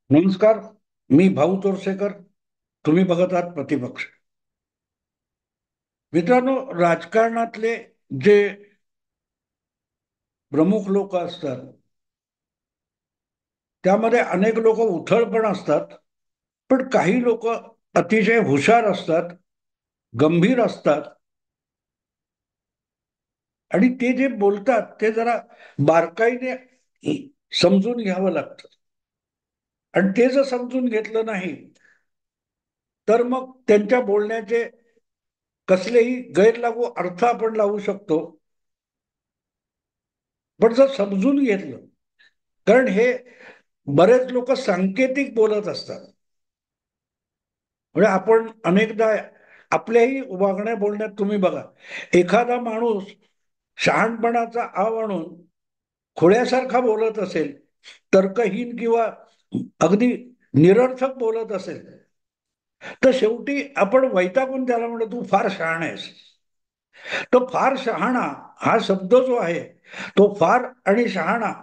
नमस्कार. मी भाऊ तोरसेकर. तुम्ही बघत आहात प्रतिपक्ष. मित्रांनो, राजकारणातले जे प्रमुख लोक असतात त्यामध्ये अनेक लोक उथळ पण असतात, पण काही लोक अतिशय हुशार असतात, गंभीर असतात आणि ते जे बोलतात ते जरा बारकाईने समजून घ्यावं लागतं. आणि ते जर समजून घेतलं नाही तर मग त्यांच्या बोलण्याचे कसलेही गैरलागू अर्थ आपण लावू शकतो. पण जर समजून घेतलं, कारण हे बरेच लोक सांकेतिक बोलत असतात. म्हणजे आपण अनेकदा आपल्याही वागण्या बोलण्यात तुम्ही बघा, एखादा माणूस शहाणपणाचा आव आणून खोड्यासारखा बोलत असेल, तर्कहीन किंवा अगदी निरर्थक बोलत असेल, तर शेवटी आपण वैतागून त्याला म्हणतो तू फार शहाण आहेस. तो फार शहाणा हा शब्द जो आहे, तो फार आणि शहाणा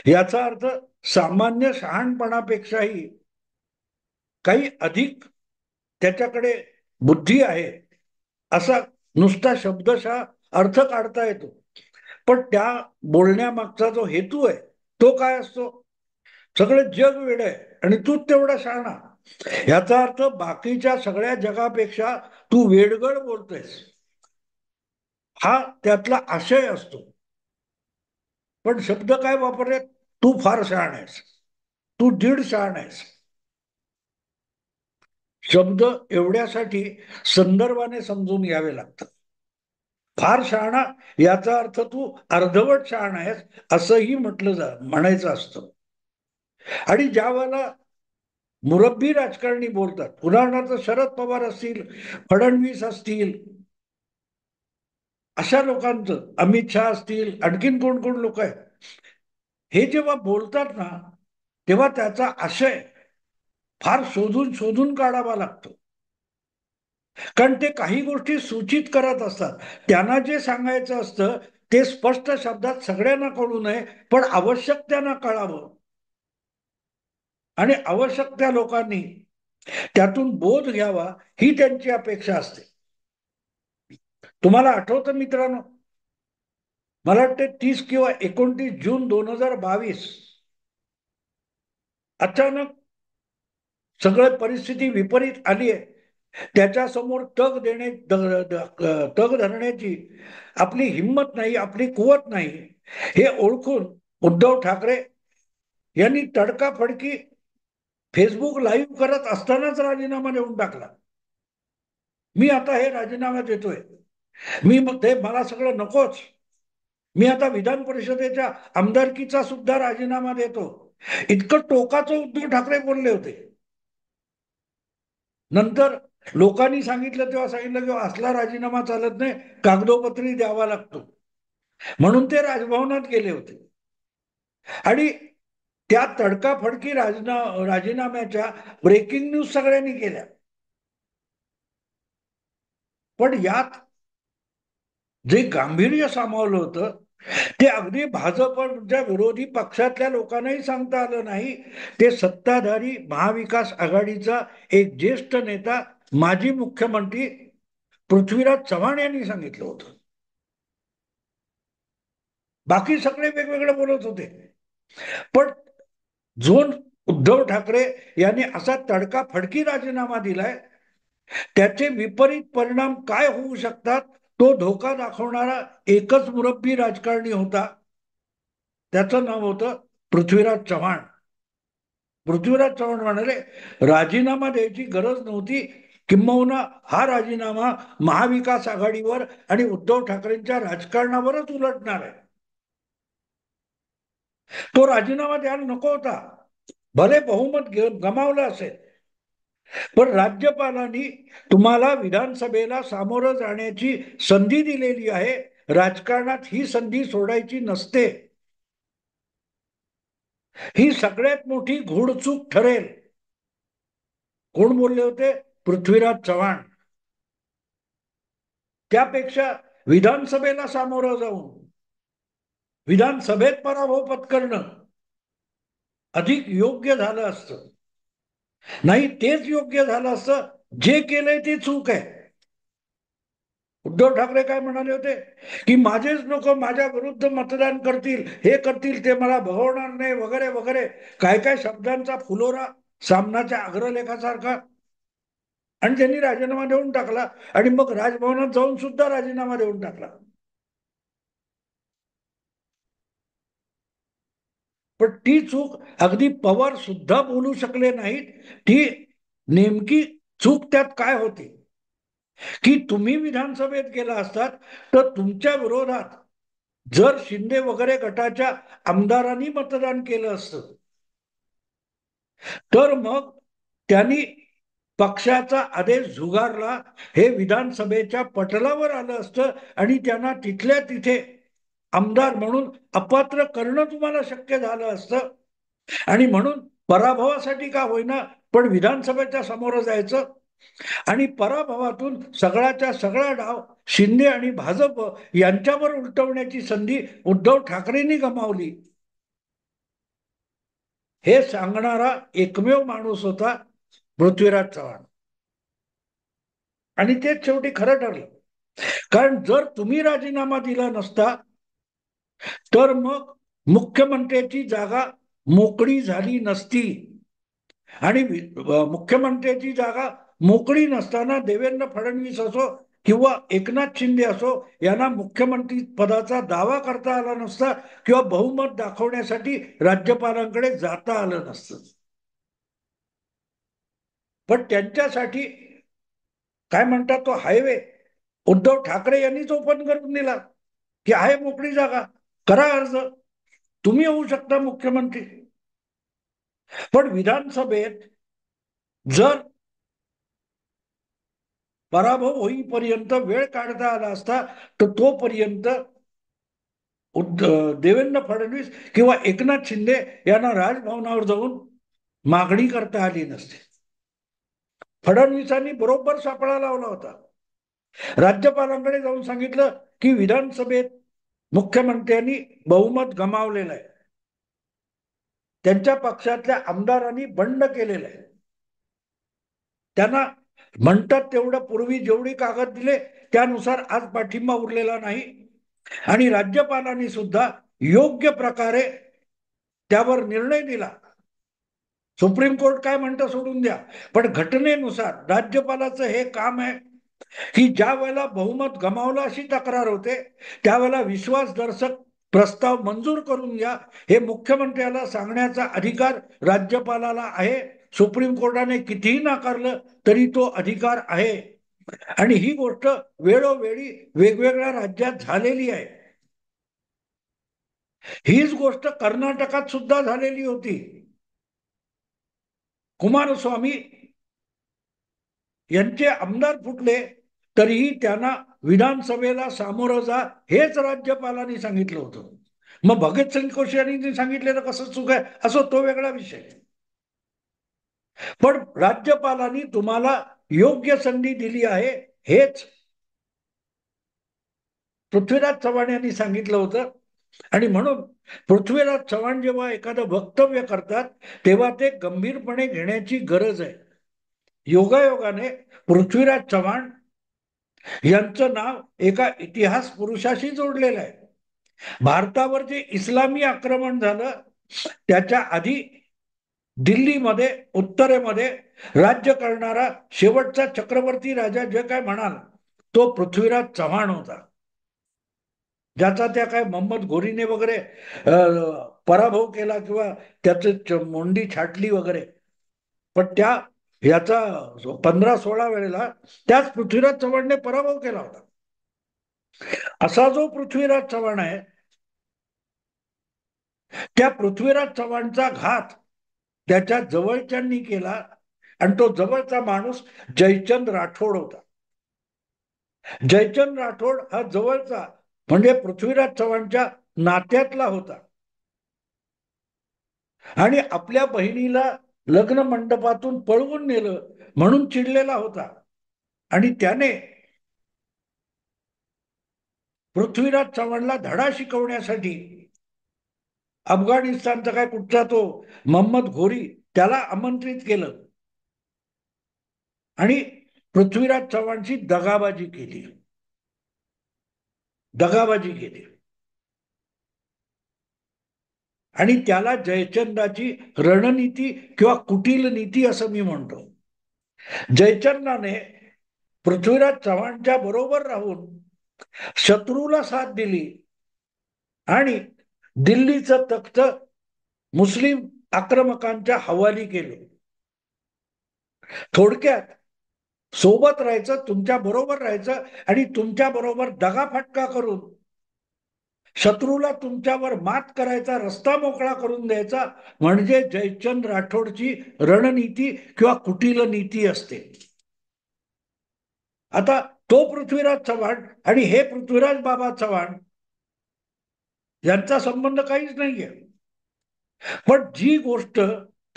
याचा अर्थ सामान्य शहाणपणापेक्षाही काही अधिक त्याच्याकडे बुद्धी आहे असा नुसता शब्दशः अर्थ काढता येतो. पण त्या बोलण्यामागचा जो हेतू आहे तो काय असतो? सगळं जग वेड आहे आणि तूच तेवढा शहाणा. याचा अर्थ बाकीच्या सगळ्या जगापेक्षा तू वेडगळ बोलतोयस, हा त्यातला आशय असतो. पण शब्द काय वापरले? तू फार शहाण आहेस, तू दीड शहाण आहेस. शब्द एवढ्यासाठी संदर्भाने समजून घ्यावे लागतात. फार शहाणा याचा अर्थ तू अर्धवट शहाणा आहेस असंही म्हणायचं असतं. आणि ज्या वेळेला मुरब्बी राजकारणी बोलतात, उदाहरणार्थ शरद पवार असतील, फडणवीस असतील, अशा लोकांचं, अमित शहा असतील, आणखीन कोण कोण लोक आहेत, हे जेव्हा बोलतात ना, तेव्हा त्याचा आशय फार शोधून शोधून काढावा लागतो. कारण ते काही गोष्टी सूचित करत असतात. त्यांना जे सांगायचं असतं ते स्पष्ट शब्दात सगळ्यांना कळू नये, पण आवश्यक त्यांना कळावं. आणि आवश्यक त्या लोकांनी त्यातून बोध घ्यावा ही त्यांची अपेक्षा असते. तुम्हाला आठवतं मित्रांनो, मला वाटते 30 किंवा 29 जून 2022 अचानक सगळं परिस्थिती विपरीत आली आहे. त्याच्यासमोर तग धरण्याची आपली हिंमत नाही, आपली कुवत नाही, हे ओळखून उद्धव ठाकरे यांनी तडकाफडकी फेसबुक लाईव्ह करत असतानाच राजीनामा देऊन टाकला. मी आता हे राजीनामा देतोय, मी मग ते मला सगळं नकोच, मी आता विधान परिषदेच्या आमदारकीचा सुद्धा राजीनामा देतो, इतकं टोकाचं उद्धव ठाकरे बोलले होते. नंतर लोकांनी सांगितलं तेव्हा सांगितलं की असला राजीनामा चालत नाही, कागदोपत्री द्यावा लागतो, म्हणून ते राजभवनात गेले होते. आणि त्या तडकाफडकी राजीनाम्याच्या ब्रेकिंग न्यूज सगळ्यांनी केल्या. पण यात जे गांभीर्य सामावलं होतं ते अगदी भाजपच्या विरोधी पक्षातल्या लोकांनाही सांगता आलं नाही. ते सत्ताधारी महाविकास आघाडीचा एक ज्येष्ठ नेता, माजी मुख्यमंत्री पृथ्वीराज चव्हाण यांनी सांगितलं होतं. बाकी सगळे वेगवेगळे बोलत होते, पण जो उद्धव ठाकरे यांनी असा तडकाफडकी राजीनामा दिलाय, त्याचे विपरीत परिणाम काय होऊ शकतात तो धोका दाखवणारा एकच मुरब्बी राजकारणी होता. त्याचं नाव होतं पृथ्वीराज चव्हाण. पृथ्वीराज चव्हाण म्हणाले राजीनामा द्यायची गरज नव्हती, किंबहुना हा राजीनामा महाविकास आघाडीवर आणि उद्धव ठाकरेंच्या राजकारणावरच उलटणार आहे. तो राजीनामा द्यायला नको होता, भले बहुमत गमावलं असेल, पण राज्यपालांनी तुम्हाला विधानसभेला सामोरं जाण्याची संधी दिलेली आहे, राजकारणात ही संधी सोडायची नसते. ही सगळ्यात मोठी घोडचूक ठरेल. कोण बोलले होते? पृथ्वीराज चव्हाण. त्यापेक्षा विधानसभेला सामोरं जाऊन विधानसभेत पराभव पत्करणं अधिक योग्य झालं असतं. नाही, तेच योग्य झालं असतं जे केलंय ते चूक आहे. उद्धव ठाकरे काय म्हणाले होते की माझेच लोक माझ्या विरुद्ध मतदान करतील, हे करतील, ते मला भगवणार नाही, वगैरे वगैरे, काय काय शब्दांचा फुलोरा सामनाच्या अग्रलेखासारखा. आणि त्यांनी राजीनामा देऊन टाकला आणि मग राजभवनात जाऊन सुद्धा राजीनामा देऊन टाकला. पण ती चूक अगदी पवार सुद्धा बोलू शकले नाहीत. ती नेमकी चूक त्यात काय होती की तुम्ही विधानसभेत गेला असतात तर तुमच्या विरोधात जर शिंदे वगैरे गटाच्या आमदारांनी मतदान केलं असतं तर मग त्यांनी पक्षाचा आदेश झुगारला, हे विधानसभेच्या पटलावर आलं असतं आणि त्यांना तिथल्या तिथे आमदार म्हणून अपात्र करणं तुम्हाला शक्य झालं असतं. आणि म्हणून पराभवासाठी का होईना पण विधानसभेच्या समोर जायचं आणि पराभवातून सगळ्याच्या सगळा डाव शिंदे आणि भाजप यांच्यावर उलटवण्याची संधी उद्धव ठाकरेंनी गमावली. हे सांगणारा एकमेव माणूस होता पृथ्वीराज चव्हाण. आणि तेच शेवटी खरं ठरलं. कारण जर तुम्ही राजीनामा दिला नसता तर मग मुख्यमंत्र्याची जागा मोकळी झाली नसती. आणि मुख्यमंत्र्याची जागा मोकळी नसताना देवेंद्र फडणवीस असो किंवा एकनाथ शिंदे असो यांना मुख्यमंत्री पदाचा दावा करता आला नसता किंवा बहुमत दाखवण्यासाठी राज्यपालांकडे जाता आलं नसतं. पण त्यांच्यासाठी काय म्हणतात तो हायवे उद्धव ठाकरे यांनीच ओपन करून दिला की आहे मोकळी जागा, करा अर्ज, तुम्ही होऊ शकता मुख्यमंत्री. पण विधानसभेत जर पराभव होईपर्यंत वेळ काढता आला असता तर तोपर्यंत देवेंद्र फडणवीस किंवा एकनाथ शिंदे यांना राजभवनावर जाऊन मागणी करता आली नसते. फडणवीसांनी बरोबर सापळा लावला होता. राज्यपालांकडे जाऊन सांगितलं की विधानसभेत मुख्यमंत्र्यांनी बहुमत गमावलेलं आहे, त्यांच्या पक्षातल्या आमदारांनी बंड केलेलं आहे, त्यांना म्हणतात तेवढं पूर्वी जेवढी कागद दिले त्यानुसार आज पाठिंबा उरलेला नाही. आणि राज्यपालांनी सुद्धा योग्य प्रकारे त्यावर निर्णय दिला. सुप्रीम कोर्ट काय म्हणतं सोडून द्या, पण घटनेनुसार राज्यपालाचं हे काम आहे की ज्या वेळेला बहुमत गमावलं अशी तक्रार होते त्यावेळेला विश्वासदर्शक प्रस्ताव मंजूर करून घ्या हे मुख्यमंत्र्याला सांगण्याचा अधिकार राज्यपालाला आहे. सुप्रीम कोर्टाने कितीही नाकारलं तरी तो अधिकार आहे. आणि ही गोष्ट वेळोवेळी वेगवेगळ्या राज्यात झालेली आहे. हीच गोष्ट कर्नाटकात सुद्धा झालेली होती. कुमारस्वामी यांचे आमदार फुटले तरीही त्यांना विधानसभेला सामोरं जा हेच राज्यपालांनी सांगितलं होतं. मग भगतसिंग कोश्यारींनी सांगितलेलं कसं चूक आहे असो, तो वेगळा विषय. पण राज्यपालांनी तुम्हाला योग्य संधी दिली आहे हेच पृथ्वीराज चव्हाण यांनी सांगितलं होतं. आणि म्हणून पृथ्वीराज चव्हाण जेव्हा एखादं वक्तव्य करतात तेव्हा ते गंभीरपणे घेण्याची गरज आहे. योगायोगाने पृथ्वीराज चव्हाण यांचं नाव एका इतिहास पुरुषाशी जोडलेलं आहे. भारतावर जे इस्लामी आक्रमण झालं त्याच्या आधी दिल्लीमध्ये उत्तरेमध्ये राज्य करणारा शेवटचा चक्रवर्ती राजा जे काय म्हणाल तो पृथ्वीराज चव्हाण होता, ज्याचा त्या काय मोहम्मद घोरीने वगैरे पराभव केला किंवा त्याचं मोंडी छाटली वगैरे. पण त्या याचा 15-16 वेळेला त्याच पृथ्वीराज चव्हाणने पराभव केला होता. असा जो पृथ्वीराज चव्हाण आहे त्या पृथ्वीराज चव्हाणचा घात त्याच्या जवळच्यांनी केला. आणि तो जवळचा माणूस जयचंद राठोड होता. जयचंद राठोड हा जवळचा म्हणजे पृथ्वीराज चव्हाणच्या नात्यातला होता. आणि आपल्या बहिणीला लग्न मंडपातून पळवून नेलं म्हणून चिडलेला होता. आणि त्याने पृथ्वीराज चव्हाणला धडा शिकवण्यासाठी अफगाणिस्तानचा काय कुठचा तो मोहम्मद घोरी त्याला आमंत्रित केलं आणि पृथ्वीराज चव्हाणची दगाबाजी केली आणि त्याला जयचंदाची रणनीती किंवा कुटील नीती असं मी म्हणतो. जयचंदाने पृथ्वीराज चव्हाणच्या बरोबर राहून शत्रूला साथ दिली आणि दिल्लीचं तख्त मुस्लिम आक्रमकांच्या हवाली केलं. थोडक्यात सोबत राहायचं, तुमच्या बरोबर राहायचं आणि तुमच्या बरोबर दगाफटका करून शत्रूला तुमच्यावर मात करायचा रस्ता मोकळा करून द्यायचा म्हणजे जयचंद राठोडची रणनीती किंवा कुटील नीती असते. आता तो पृथ्वीराज चव्हाण आणि हे पृथ्वीराज बाबा चव्हाण यांचा संबंध काहीच नाहीये. पण जी गोष्ट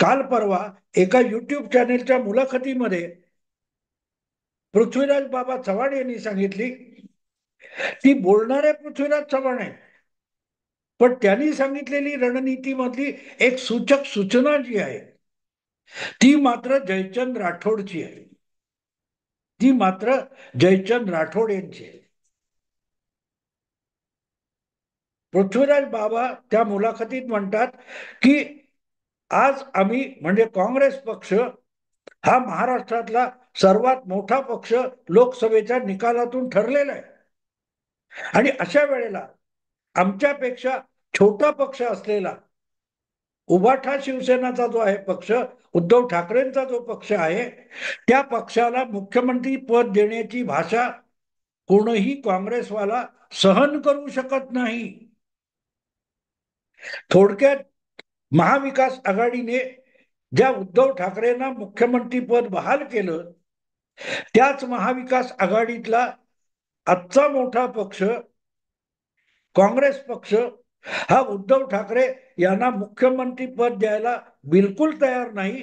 काल परवा एका युट्यूब चॅनेलच्या मुलाखतीमध्ये पृथ्वीराज बाबा चव्हाण यांनी सांगितली, ती बोलणारे पृथ्वीराज चव्हाण आहे, पण त्यांनी सांगितलेली रणनीतीमधली एक सूचक सूचना जी आहे ती मात्र जयचंद राठोडची आहे, ती मात्र जयचंद राठोड यांची आहे. पृथ्वीराज बाबा त्या मुलाखतीत म्हणतात की आज आम्ही म्हणजे काँग्रेस पक्ष हा महाराष्ट्रातला सर्वात मोठा पक्ष लोकसभेच्या निकालातून ठरलेला आहे आणि अशा वेळेला आमच्यापेक्षा छोटा पक्ष असलेला उभाठा शिवसेनाचा जो आहे पक्ष, उद्धव ठाकरेंचा जो पक्ष आहे, त्या पक्षाला मुख्यमंत्री पद देण्याची भाषा कोणीही काँग्रेसवाला सहन करू शकत नाही. थोडक्यात महाविकास आघाडीने ज्या उद्धव ठाकरेंना मुख्यमंत्री पद बहाल केलं त्याच महाविकास आघाडीतला आजचा मोठा पक्ष काँग्रेस पक्ष हा उद्धव ठाकरे यांना मुख्यमंत्री पद द्यायला बिलकुल तयार नाही.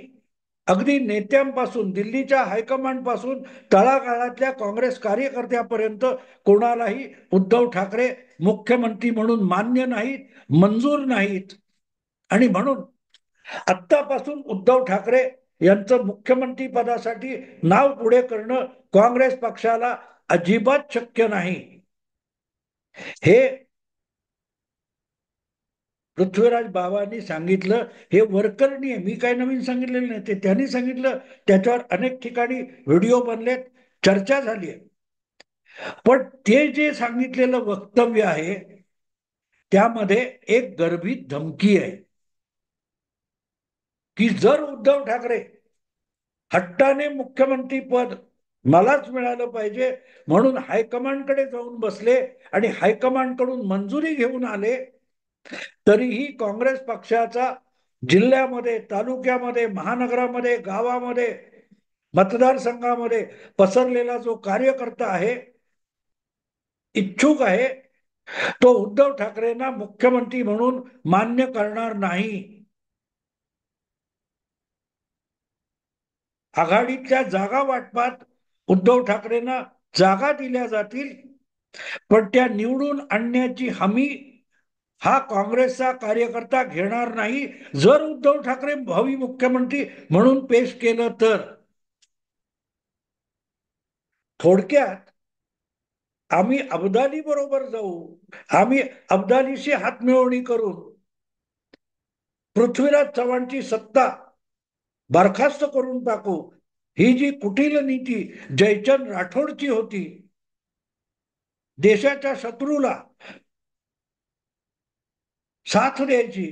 अगदी नेत्यांपासून दिल्लीच्या हायकमांड पासून तळागाळातल्या काँग्रेस कार्यकर्त्यापर्यंत कोणालाही उद्धव ठाकरे मुख्यमंत्री म्हणून मान्य नाहीत, मंजूर नाहीत आणि म्हणून आत्तापासून उद्धव ठाकरे यांचं मुख्यमंत्री पदासाठी नाव पुढे करणं काँग्रेस पक्षाला अजिबात शक्य नाही. हे पृथ्वीराज बाबांनी सांगितलं, हे वरकरणी आहे, मी काय नवीन सांगितलेलं नाही, ते त्यांनी सांगितलं. त्याच्यावर अनेक ठिकाणी व्हिडिओ बनलेत, चर्चा झाली आहे. पण ते जे सांगितलेलं वक्तव्य आहे त्यामध्ये एक गर्भित धमकी आहे की जर उद्धव ठाकरे हट्टाने मुख्यमंत्री पद मलाच मिळालं पाहिजे म्हणून हायकमांडकडे जाऊन बसले आणि हायकमांडकडून मंजुरी घेऊन आले, तरीही काँग्रेस पक्षाचा जिल्ह्यामध्ये, तालुक्यामध्ये, महानगरामध्ये, गावामध्ये, मतदारसंघामध्ये पसरलेला जो कार्यकर्ता आहे, इच्छुक आहे, तो उद्धव ठाकरेंना मुख्यमंत्री म्हणून मान्य करणार नाही. आघाडीतल्या जागा वाटपात उद्धव ठाकरेंना जागा दिल्या जातील, पण त्या निवडून आणण्याची हमी हा काँग्रेसचा कार्यकर्ता घेणार नाही जर उद्धव ठाकरे भावी मुख्यमंत्री म्हणून पेश केलं तर. थोडक्यात आम्ही अब्दाली बरोबर जाऊ, आम्ही अब्दालीशी हातमिळवणी करून पृथ्वीराज चव्हाणची सत्ता बरखास्त करून टाकू, ही जी कुटील नीती जयचंद राठोडची होती, देशाच्या शत्रूला साथ द्यायची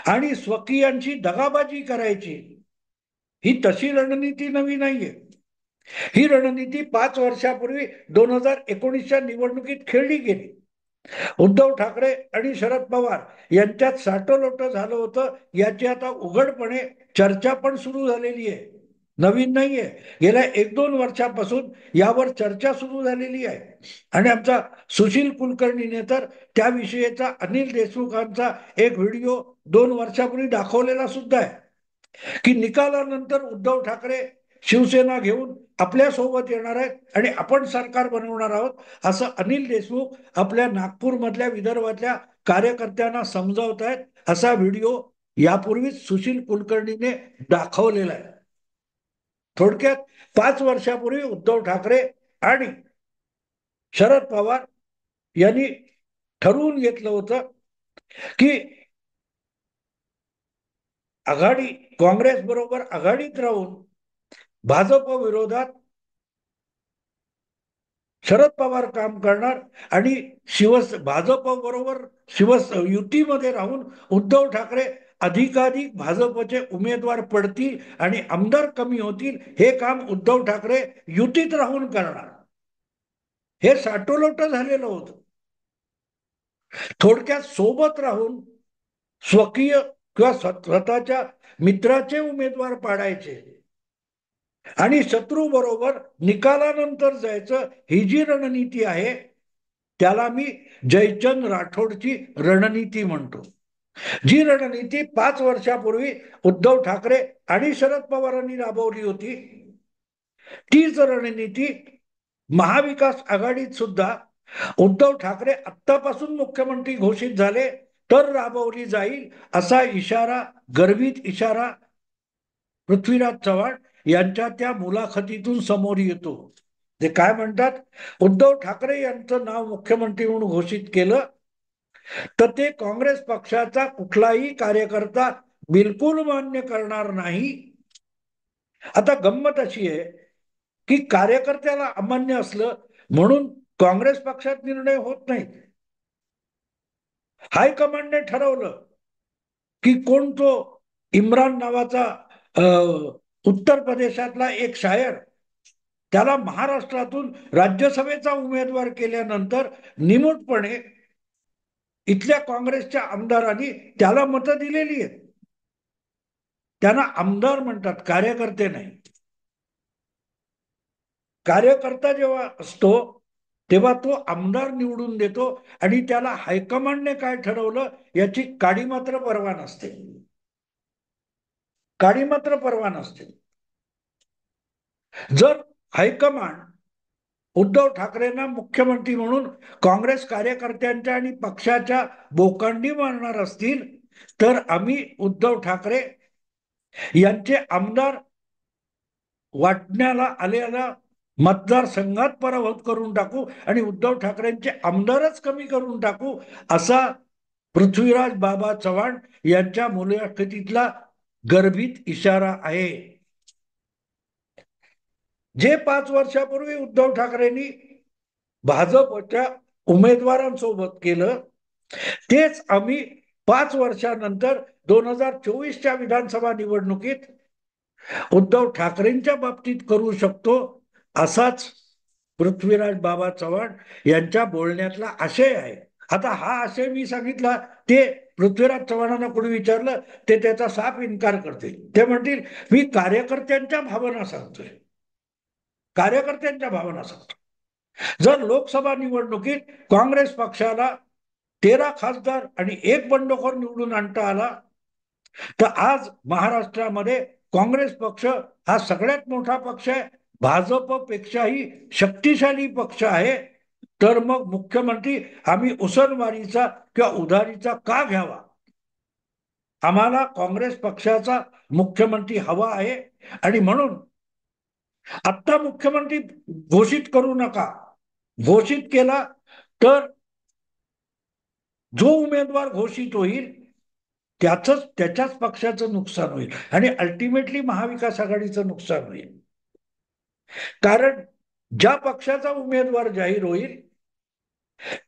आणि स्वकीयांची दगाबाजी करायची, ही तशी रणनीती नवी नाहीये. ही रणनीती 5 वर्षापूर्वी 2019च्या निवडणुकीत खेळली गेली. उद्धव ठाकरे आणि शरद पवार यांच्यात साटोलोटं झालं होतं, याची आता उघडपणे चर्चा पण सुरू झालेली आहे, नवीन नाहीये. गेल्या 1-2 वर्षापासून यावर चर्चा सुरू झालेली आहे आणि आमचा सुशील कुलकर्णीने तर त्याविषयीचा अनिल देशमुखांचा एक व्हिडिओ 2 वर्षापूर्वी दाखवलेला सुद्धा आहे की निकालानंतर उद्धव ठाकरे शिवसेना घेऊन आपल्या सोबत येणार आहेत आणि आपण सरकार बनवणार आहोत, असं अनिल देशमुख आपल्या नागपूर मधल्या विदर्भातल्या कार्यकर्त्यांना समजावतायत असा व्हिडिओ यापूर्वीच सुशील कुलकर्णीने दाखवलेला आहे. थोडक्यात 5 वर्षापूर्वी उद्धव ठाकरे आणि शरद पवार यांनी ठरवून घेतलं होतं की आघाडी काँग्रेस बरोबर आघाडीत राहून भाजप विरोधात शरद पवार काम करणार आणि भाजप बरोबर युतीमध्ये राहून उद्धव ठाकरे अधिकाधिक भाजपचे उमेदवार पडतील आणि आमदार कमी होतील, हे काम उद्धव ठाकरे युतीत राहून करणार. हे साटोलोट झालेलं होतं. थोडक्यात सोबत राहून स्वकीय किंवा स्वतःच्या मित्राचे उमेदवार पाडायचे आणि शत्रू बरोबर निकालानंतर जायचं, ही जी रणनीती आहे त्याला मी जयचंद राठोडची रणनीती म्हणतो. जी रणनीती 5 वर्षापूर्वी उद्धव ठाकरे आणि शरद पवारांनी राबवली होती, तीच रणनीती महाविकास आघाडीत सुद्धा उद्धव ठाकरे आत्तापासून मुख्यमंत्री घोषित झाले तर राबवली जाईल, असा इशारा, गर्भित इशारा पृथ्वीराज चव्हाण यांच्या त्या मुलाखतीतून समोर येतो. ते काय म्हणतात, उद्धव ठाकरे यांचं नाव मुख्यमंत्री म्हणून घोषित केलं तर ते काँग्रेस पक्षाचा कुठलाही कार्यकर्ता बिलकुल मान्य करणार नाही. आता गंमत अशी आहे की कार्यकर्त्याला अमान्य असलं म्हणून काँग्रेस पक्षात निर्णय होत नाही. हायकमांडने ठरवलं की कोण तो इम्रान नावाचा उत्तर प्रदेशातला एक शायर, त्याला महाराष्ट्रातून राज्यसभेचा उमेदवार केल्यानंतर निमूटपणे इथल्या काँग्रेसच्या आमदारांनी त्याला मतं दिलेली आहेत. त्यांना आमदार म्हणतात, कार्यकर्ते नाही. कार्यकर्ता जेव्हा असतो तेव्हा तो आमदार निवडून देतो आणि त्याला हायकमांडने काय ठरवलं याची काडी मात्र पर्वा नसते. काडी मात्र पर्वा नसते. जर हायकमांड उद्धव ठाकरेंना मुख्यमंत्री म्हणून काँग्रेस कार्यकर्त्यांच्या आणि पक्षाच्या बोकांडी मारणार असतील तर आम्ही उद्धव ठाकरे यांचे आमदार वाटण्याला आलेला मतदारसंघात पराभूत करून टाकू आणि उद्धव ठाकरेंचे आमदारच कमी करून टाकू, असा पृथ्वीराज बाबा चव्हाण यांच्या मुलाखतीतला गर्भित इशारा आहे. जे 5 वर्षापूर्वी उद्धव ठाकरेंनी भाजपच्या उमेदवारांसोबत केलं तेच आम्ही 5 वर्षानंतर 2024च्या विधानसभा निवडणुकीत उद्धव ठाकरेंच्या बाबतीत करू शकतो, असाच पृथ्वीराज बाबा चव्हाण यांच्या बोलण्यातला आशय आहे. आता हा आशय मी सांगितला, ते पृथ्वीराज चव्हाणांना कोणी विचारलं ते त्याचा साफ इन्कार करतील. ते म्हणतील मी कार्यकर्त्यांच्या भावना सांगतोय, कार्यकर्त्यांच्या भावना सांगतो. जर लोकसभा निवडणुकीत काँग्रेस पक्षाला 13 खासदार आणि 1 बंडखोर निवडून आणता आला तर आज महाराष्ट्रामध्ये काँग्रेस पक्ष हा सगळ्यात मोठा पक्ष आहे, भाजपपेक्षाही शक्तिशाली पक्ष आहे. तर मग मुख्यमंत्री आम्ही उसनवारीचा किंवा उधारीचा का घ्यावा? आम्हाला काँग्रेस पक्षाचा मुख्यमंत्री हवा आहे आणि म्हणून आत्ता मुख्यमंत्री घोषित करू नका. घोषित केला तर जो उमेदवार घोषित होईल त्याच्याच पक्षाचं नुकसान होईल आणि अल्टिमेटली महाविकास आघाडीचं नुकसान होईल. कारण ज्या पक्षाचा उमेदवार जाहीर होईल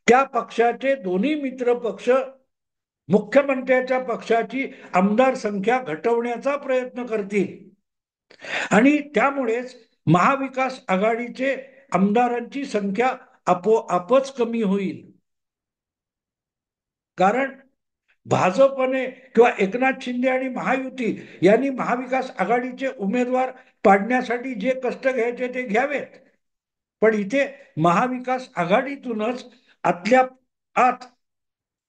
त्या पक्षाचे दोन्ही मित्र पक्ष मुख्यमंत्र्याच्या पक्षाची आमदार संख्या घटवण्याचा प्रयत्न करतील आणि त्यामुळेच महाविकास आघाडीचे आमदारांची संख्या आपोआपच कमी होईल. कारण भाजपने किंवा एकनाथ शिंदे आणि महायुती यांनी महाविकास आघाडीचे उमेदवार पाडण्यासाठी जे कष्ट घ्यायचे ते घ्यावेत, पण इथे महाविकास आघाडीतूनच आतल्या आत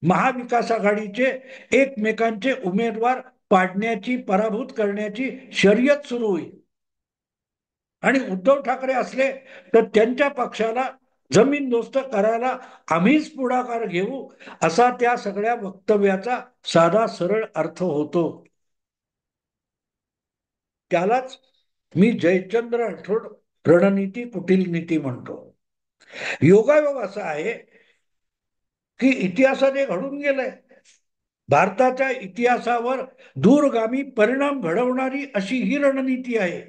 महाविकास आघाडीचे एकमेकांचे उमेदवार पाडण्याची, पराभूत करण्याची शर्यत सुरू होईल आणि उद्धव ठाकरे असले तर त्यांच्या पक्षाला जमीन दोस्त करायला आम्हीच पुढाकार घेऊ, असा त्या सगळ्या वक्तव्याचा साधा सरळ अर्थ होतो. त्यालाच मी जयचंद्र राठोड रणनीती कुटील नीती म्हणतो. योगायोग असा आहे की इतिहासात हे घडून गेलंय. भारताच्या इतिहासावर दूरगामी परिणाम घडवणारी अशी ही रणनीती आहे,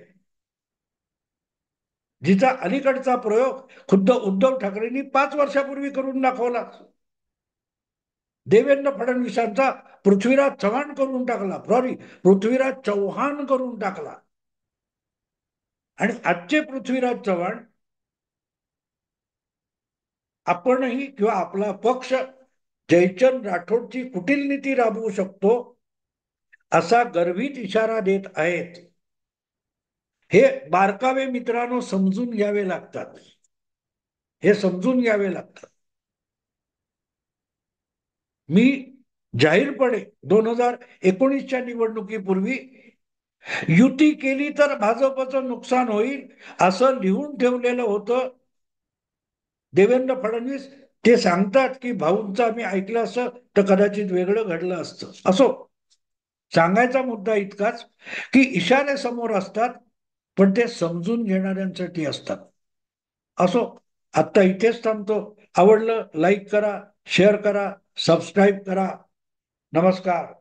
जिचा अलीकडचा प्रयोग खुद्द उद्धव ठाकरेंनी 5 वर्षापूर्वी करून दाखवला. देवेंद्र फडणवीसांचा पृथ्वीराज चव्हाण करून टाकला, सॉरी, पृथ्वीराज चव्हाण करून टाकला. आणि आजचे पृथ्वीराज चव्हाण आपणही किंवा आपला पक्ष जयचंद राठोडची कुटील नीती राबवू शकतो, असा गर्भित इशारा देत आहेत. हे बारकावे मित्रांनो समजून घ्यावे लागतात. हे समजून घ्यावे लागतात. मी जाहीरपणे 2019च्या निवडणुकीपूर्वी युती केली तर भाजपचं नुकसान होईल असं लिहून ठेवलेलं होतं. देवेंद्र फडणवीस ते सांगतात की भाऊंचं आम्ही ऐकलं असतं तर कदाचित वेगळं घडलं असतं. असो, सांगायचा मुद्दा इतकाच की इशारे समोर असतात, पण ते समजून घेणाऱ्यांसाठी असतात. असो, आत्ता इथेच थांबतो. आवडलं लाईक करा, शेअर करा, सबस्क्राईब करा. नमस्कार.